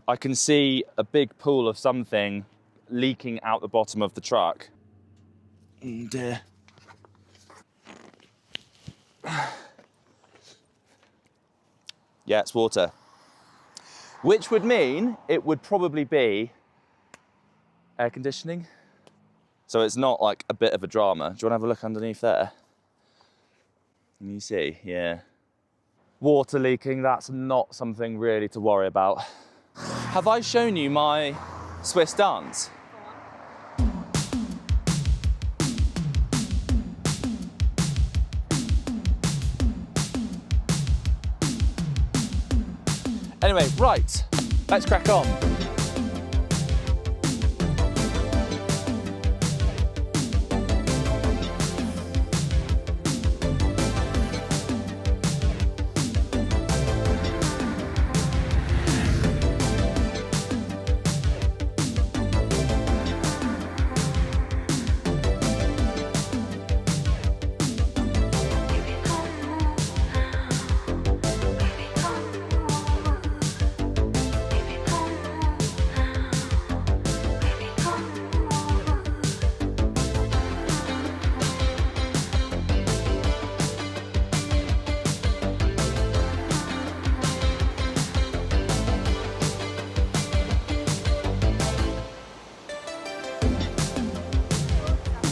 I can see a big pool of something leaking out the bottom of the truck. Oh dear. Yeah, it's water. Which would mean it would probably be air conditioning. So it's not like a bit of a drama. Do you want to have a look underneath there? Can you see? Yeah. Water leaking, that's not something really to worry about. Have I shown you my Swiss dance? Anyway, right, let's crack on.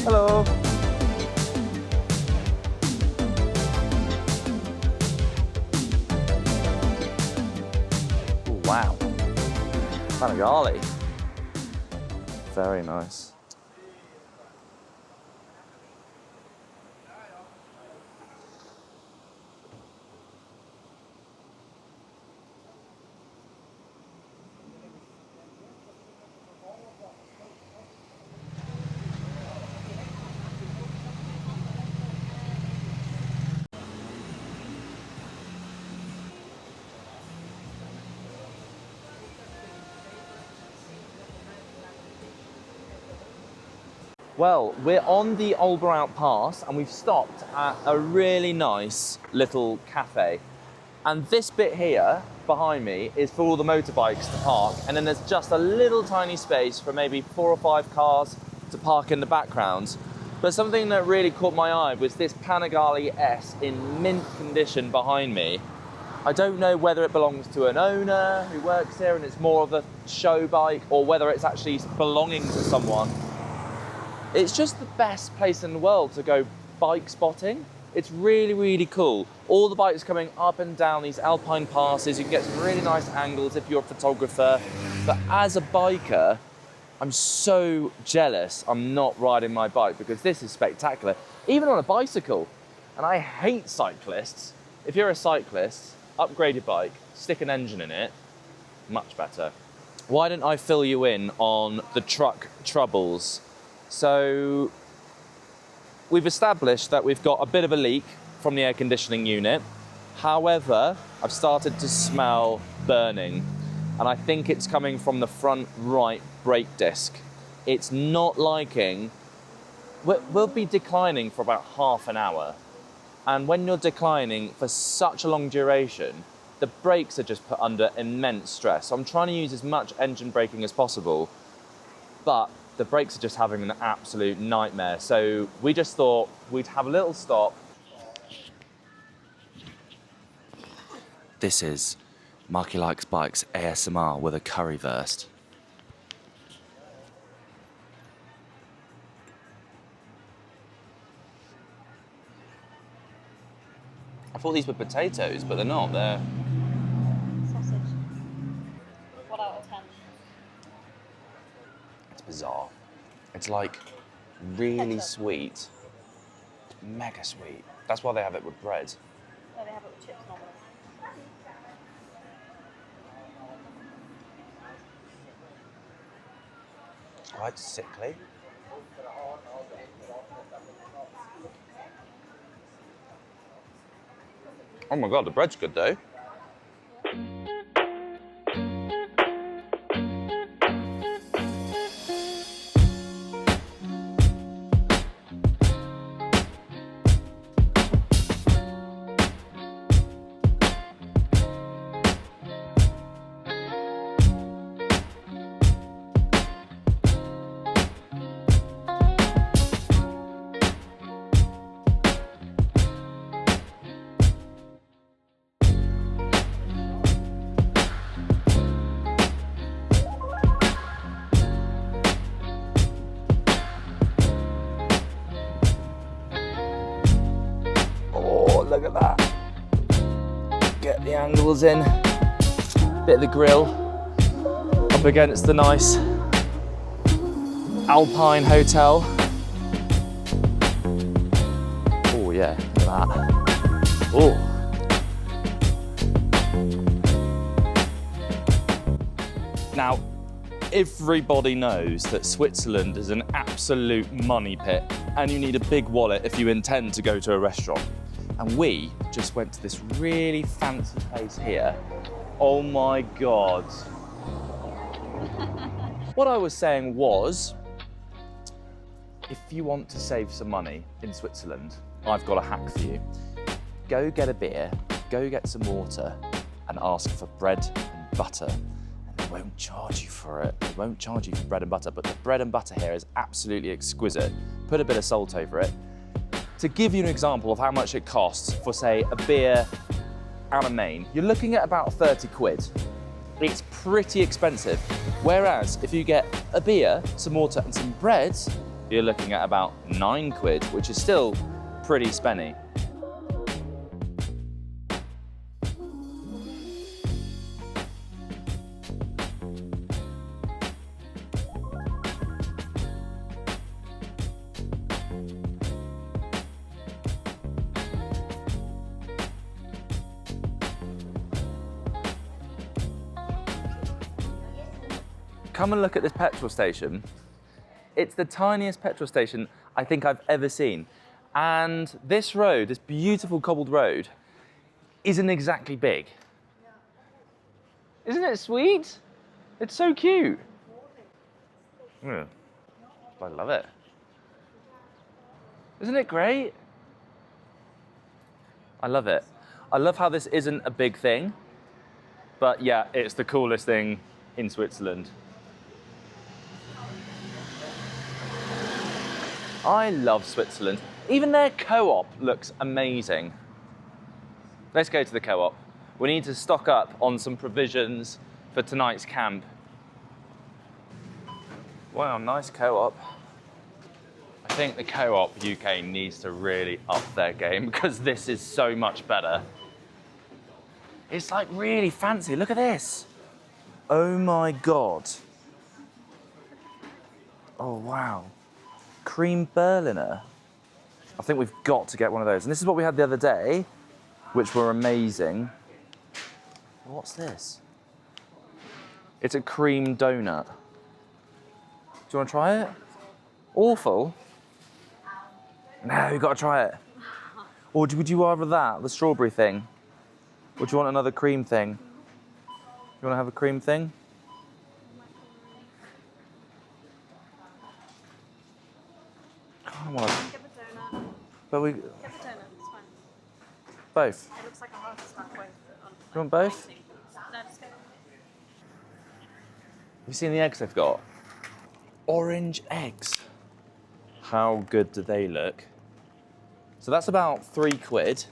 Hello. Ooh, wow. Panigale. Very nice. Well, we're on the Olberaut Pass and we've stopped at a really nice little cafe. And this bit here behind me is for all the motorbikes to park, and then there's just a little tiny space for maybe 4 or 5 cars to park in the background. But something that really caught my eye was this Panigale S in mint condition behind me. I don't know whether it belongs to an owner who works here and it's more of a show bike, or whether it's actually belonging to someone. It's just the best place in the world to go bike spotting. It's really, really cool. All the bikes coming up and down these alpine passes. You can get some really nice angles if you're a photographer. But as a biker, I'm so jealous I'm not riding my bike, because this is spectacular. Even on a bicycle. And I hate cyclists. If you're a cyclist, upgrade your bike, stick an engine in it, much better. Why don't I fill you in on the truck troubles? So we've established that we've got a bit of a leak from the air conditioning unit. However, I've started to smell burning, and I think it's coming from the front right brake disc. It's not liking, we'll be declining for about half an hour. And when you're declining for such a long duration, the brakes are just put under immense stress. So I'm trying to use as much engine braking as possible, but the brakes are just having an absolute nightmare. So we just thought we'd have a little stop. This is Marky Likes Bikes ASMR with a currywurst. I thought these were potatoes, but they're not. They're Sausage. What out of 10? It's bizarre. It's like really Ketchup. sweet. Mega sweet. That's why they have it with bread. No, they have it with chips normally. It's quite sickly. Oh my God, the bread's good though. angles in. Bit of the grill up against the nice Alpine hotel. Oh yeah, look at that. Oh. Now, everybody knows that Switzerland is an absolute money pit and you need a big wallet if you intend to go to a restaurant. And we just went to this really fancy place here. Oh my God. What I was saying was, if you want to save some money in Switzerland, I've got a hack for you. Go get a beer, go get some water, and ask for bread and butter. And they won't charge you for it. They won't charge you for bread and butter, but the bread and butter here is absolutely exquisite. Put a bit of salt over it. To give you an example of how much it costs for, say, a beer and a main, you're looking at about 30 quid. It's pretty expensive. Whereas if you get a beer, some water and some bread, you're looking at about 9 quid, which is still pretty spenny. Come and look at this petrol station. It's the tiniest petrol station I think I've ever seen. And this road, this beautiful cobbled road, isn't exactly big. Isn't it sweet? It's so cute. I love it. Isn't it great? I love it. I love how this isn't a big thing, but yeah, it's the coolest thing in Switzerland. I love Switzerland. Even their co-op looks amazing. Let's go to the co-op. We need to stock up on some provisions for tonight's camp. Wow, nice co-op. I think the co-op UK needs to really up their game because this is so much better. It's like really fancy. Look at this. Oh my God. Oh, wow. Cream Berliner. I think we've got to get one of those. And this is what we had the other day, which were amazing. What's this? It's a cream donut. Do you want to try it? Awful. No, you've got to try it. Or would you rather that, the strawberry thing? Or do you want another cream thing? You want to have a cream thing? Come on. Get the donut. But we... Get the donut, it's fine. Both. It looks like a heart attack with You want both? No, just go. Have you seen the eggs they've got? Orange eggs. How good do they look? So that's about 3 quid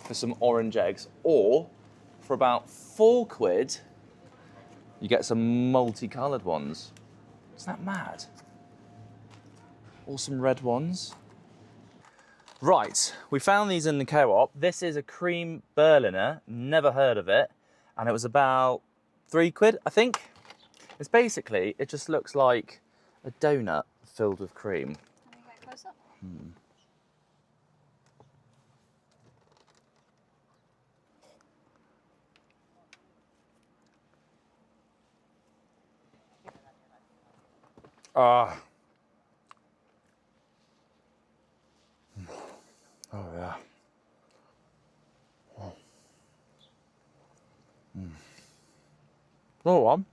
for some orange eggs, or for about 4 quid, you get some multicolored ones. Isn't that mad? Or some red ones. Right, we found these in the co-op. This is a cream Berliner, never heard of it. And it was about 3 quid, I think. It's basically, it just looks like a donut filled with cream. Can we get closer? Ah. Oh yeah. Go on.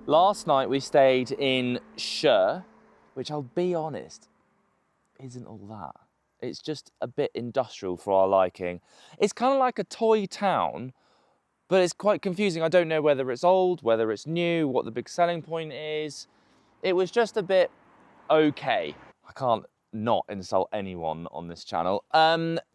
Last night we stayed in Scher, which I'll be honest, isn't all that. It's just a bit industrial for our liking. It's kind of like a toy town, but it's quite confusing. I don't know whether it's old, whether it's new, what the big selling point is. It was just a bit okay. I can't not insult anyone on this channel.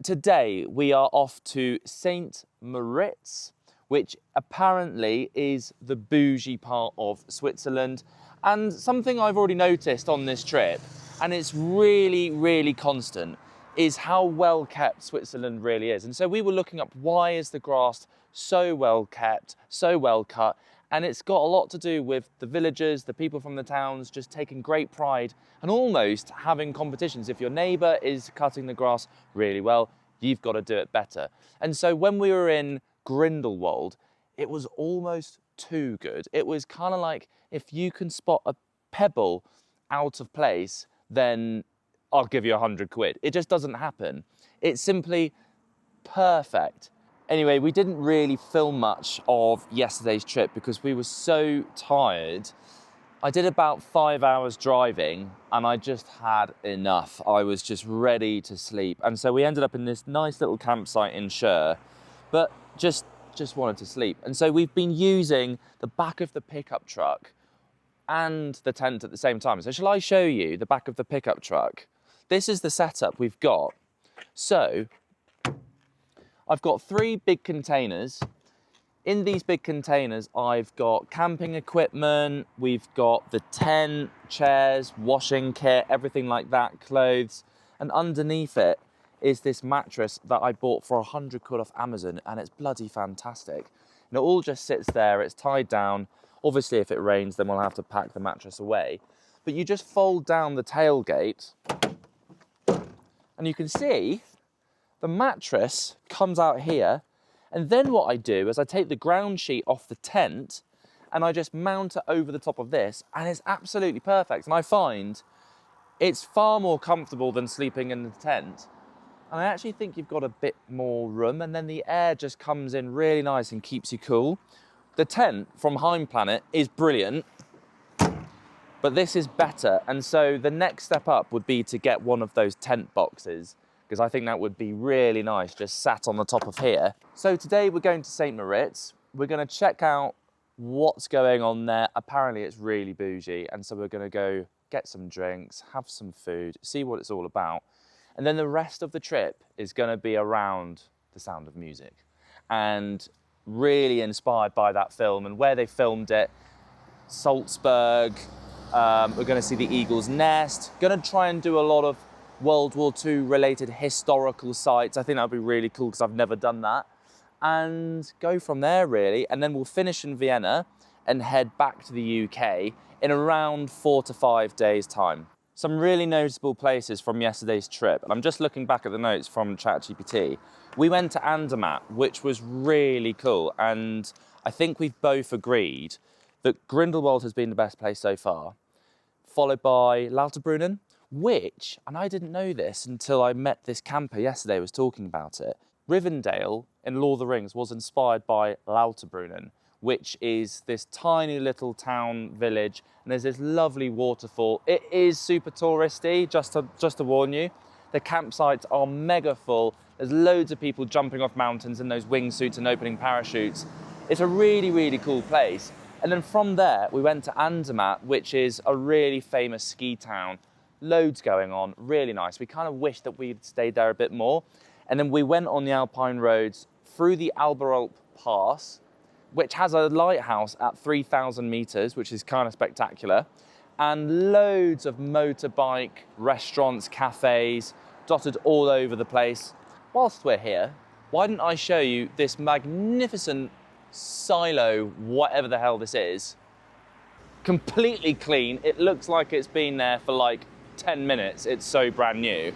Today we are off to St. Moritz, which apparently is the bougie part of Switzerland. And something I've already noticed on this trip, and it's really, really constant, is how well kept Switzerland really is. And so we were looking up, why is the grass so well kept, so well cut? And it's got a lot to do with the villagers, the people from the towns, just taking great pride and almost having competitions. If your neighbour is cutting the grass really well, you've got to do it better. And so when we were in Grindelwald, it was almost too good. It was kind of like, if you can spot a pebble out of place, then I'll give you 100 quid. It just doesn't happen. It's simply perfect. Anyway, we didn't really film much of yesterday's trip because we were so tired. I did about 5 hours driving and I just had enough. I was just ready to sleep. And so we ended up in this nice little campsite in Scher, but just wanted to sleep. And so we've been using the back of the pickup truck and the tent at the same time. So shall I show you the back of the pickup truck? This is the setup we've got. So I've got 3 big containers. In these big containers, I've got camping equipment, we've got the tent, chairs, washing kit, everything like that, clothes. And underneath it is this mattress that I bought for 100 quid off Amazon, and it's bloody fantastic. And it all just sits there, it's tied down. Obviously, if it rains, then we'll have to pack the mattress away. But you just fold down the tailgate, and you can see the mattress comes out here. And then what I do is I take the ground sheet off the tent and I just mount it over the top of this, and it's absolutely perfect. And I find it's far more comfortable than sleeping in the tent. And I actually think you've got a bit more room, and then the air just comes in really nice and keeps you cool. The tent from Heimplanet is brilliant, but this is better. And so the next step up would be to get one of those tent boxes, because I think that would be really nice, just sat on the top of here. So today we're going to St. Moritz. We're going to check out what's going on there. Apparently it's really bougie, and so we're going to go get some drinks, have some food, see what it's all about. And then the rest of the trip is going to be around The Sound of Music, and really inspired by that film and where they filmed it. Salzburg, we're going to see the Eagle's Nest, going to try and do a lot of World War II related historical sites. I think that would be really cool because I've never done that. And go from there really. And then we'll finish in Vienna and head back to the UK in around 4 to 5 days time. Some really noticeable places from yesterday's trip. And I'm just looking back at the notes from ChatGPT. We went to Andermatt, which was really cool. And I think we've both agreed that Grindelwald has been the best place so far, followed by Lauterbrunnen, which, and I didn't know this until I met this camper yesterday, was talking about it. Rivendell in Lord of the Rings was inspired by Lauterbrunnen, which is this tiny little town village, and there's this lovely waterfall. It is super touristy, just to warn you. The campsites are mega full. There's loads of people jumping off mountains in those wingsuits and opening parachutes. It's a really, really cool place. And then from there, we went to Andermatt, which is a really famous ski town. Loads going on, really nice. We kind of wish that we'd stayed there a bit more. And then we went on the Alpine roads through the Alberalp Pass, which has a lighthouse at 3,000 meters, which is kind of spectacular. And loads of motorbike, restaurants, cafes, dotted all over the place. Whilst we're here, why didn't I show you this magnificent silo, whatever the hell this is? Completely clean. It looks like it's been there for like 10 minutes. It's so brand new.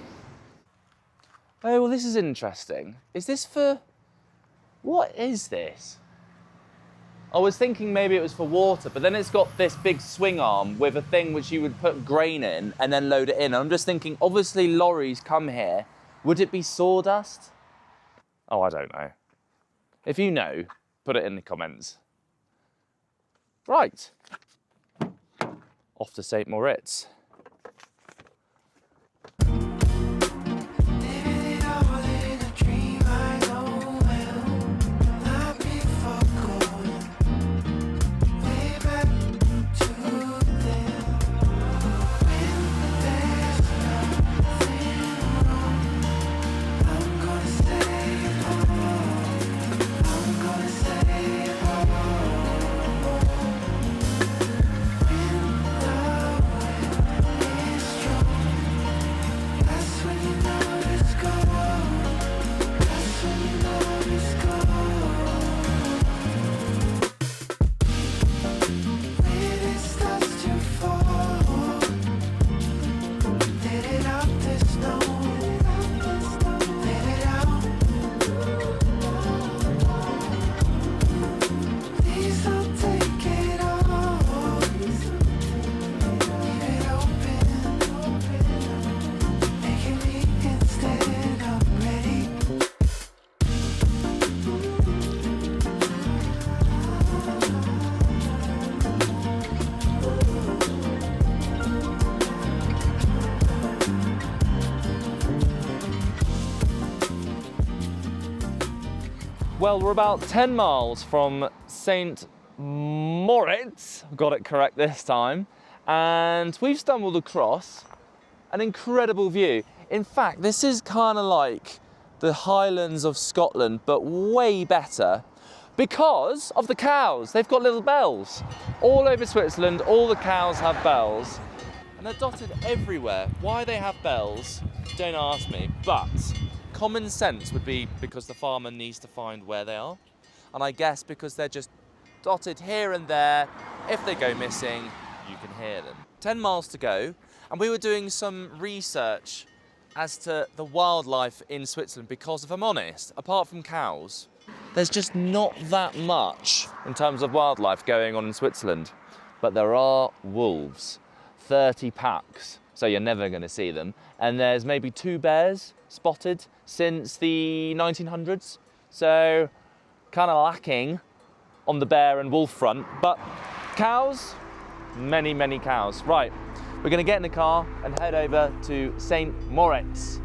Oh, well, this is interesting. Is this for... What is this? I was thinking maybe it was for water, but then it's got this big swing arm with a thing which you would put grain in and then load it in. I'm just thinking, obviously lorries come here. Would it be sawdust? Oh, I don't know. If you know, put it in the comments. Right. off to St. Moritz. Well, we're about 10 miles from St. Moritz, got it correct this time, and we've stumbled across an incredible view. In fact, this is kind of like the Highlands of Scotland, but way better because of the cows. They've got little bells. All over Switzerland, all the cows have bells, and they're dotted everywhere. Why they have bells, don't ask me, but common sense would be because the farmer needs to find where they are. And I guess because they're just dotted here and there, if they go missing, you can hear them. 10 miles to go, and we were doing some research as to the wildlife in Switzerland because if I'm honest, apart from cows, there's just not that much in terms of wildlife going on in Switzerland. But there are wolves, 30 packs, so you're never going to see them. And there's maybe 2 bears spotted since the 1900s. So kind of lacking on the bear and wolf front, but cows, many, many cows. Right, we're going to get in the car and head over to St. Moritz.